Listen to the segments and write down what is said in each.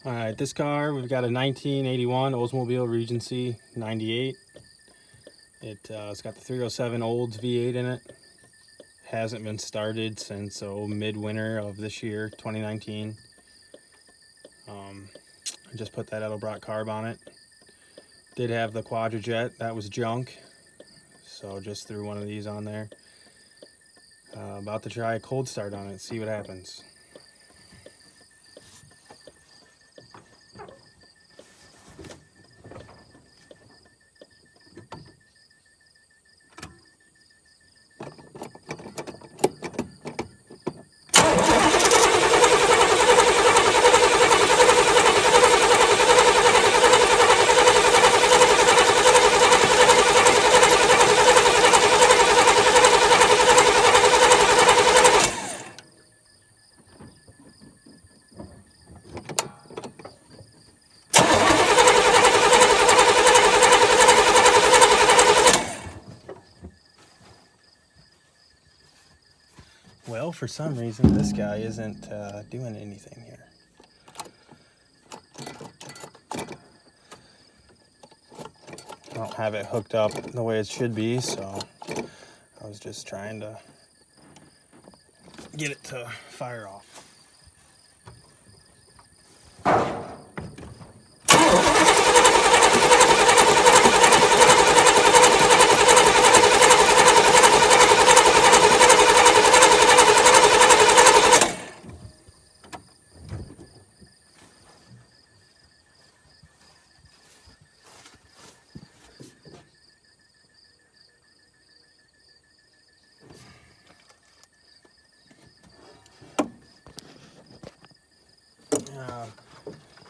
Alright, this car, we've got a 1981 Oldsmobile Regency 98. It's got the 307 Olds V8 in it. Hasn't been started since midwinter of this year, 2019. I just put that Edelbrock carb on it. Did have the Quadrajet, that was junk, so just threw one of these on there. About to try a cold start on it, see what happens. Well, for some reason, this guy isn't doing anything here. I don't have it hooked up the way it should be, so I was just trying to get it to fire off.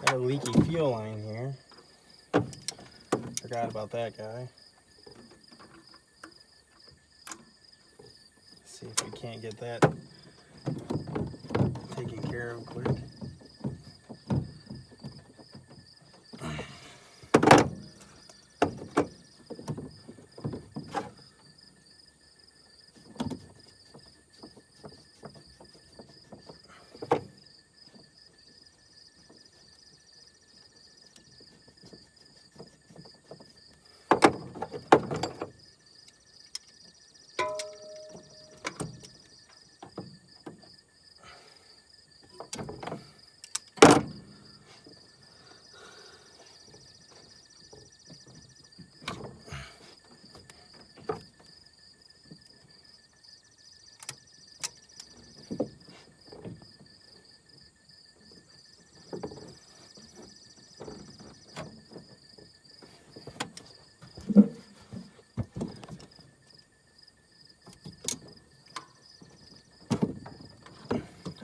Got a leaky fuel line here. Forgot about that guy. See if we can't get that taken care of quick.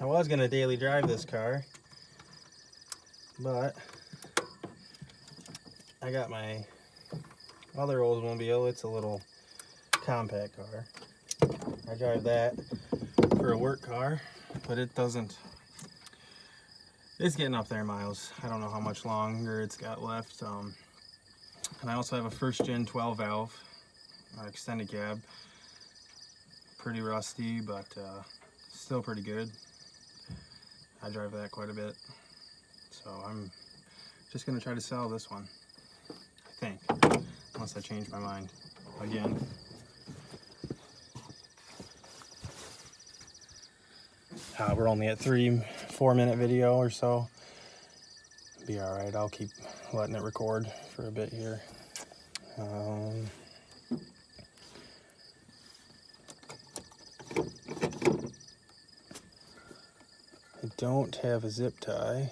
I was going to daily drive this car, but I got my other Oldsmobile. It's a little compact car. I drive that for a work car, but it doesn't, it's getting up there in miles. I don't know how much longer it's got left. And I also have a first gen 12 valve extended cab. Pretty rusty, but still pretty good. I drive that quite a bit, so I'm just going to try to sell this one, I think, unless I change my mind again. We're only at 3-4 minute video or so. Be alright, I'll keep letting it record for a bit here. I don't have a zip tie.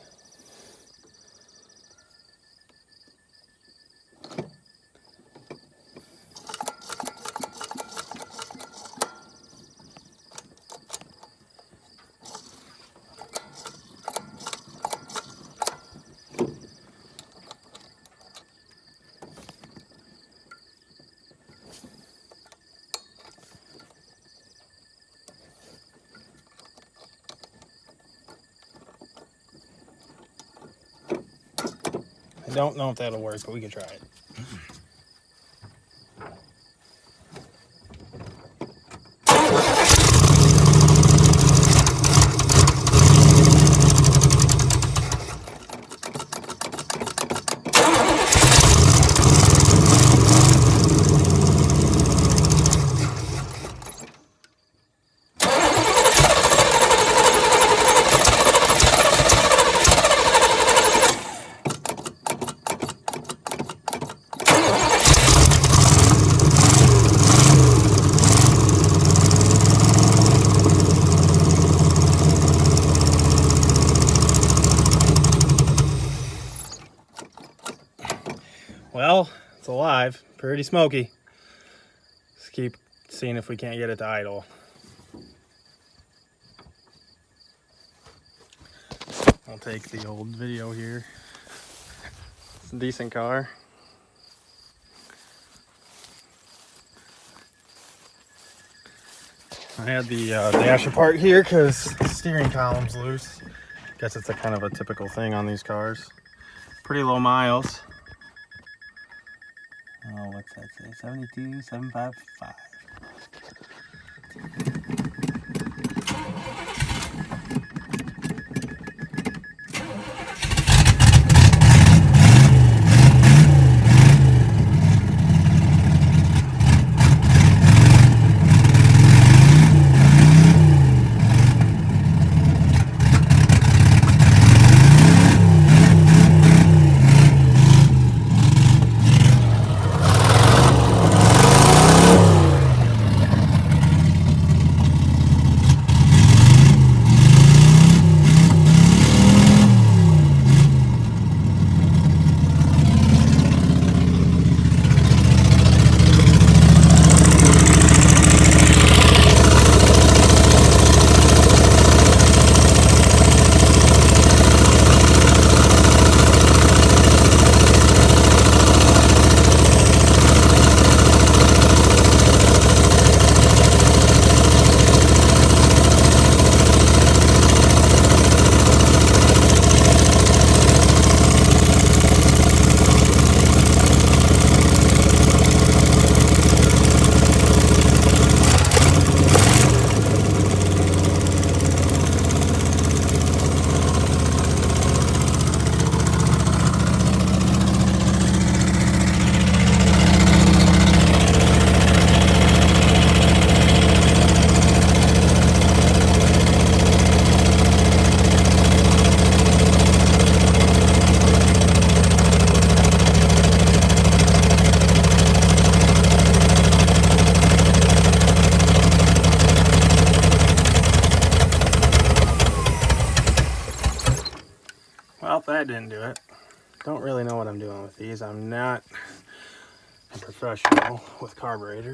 I don't know if that'll work, but we can try it. Well, it's alive, pretty smoky. Let's keep seeing if we can't get it to idle. I'll take the old video here. It's a decent car. I had the dash apart here because the steering column's loose. Guess it's a kind of a typical thing on these cars. Pretty low miles. Oh, what's that say? 72,755. Well, that didn't do it. Don't really know what I'm doing with these. I'm not a professional with carburetors.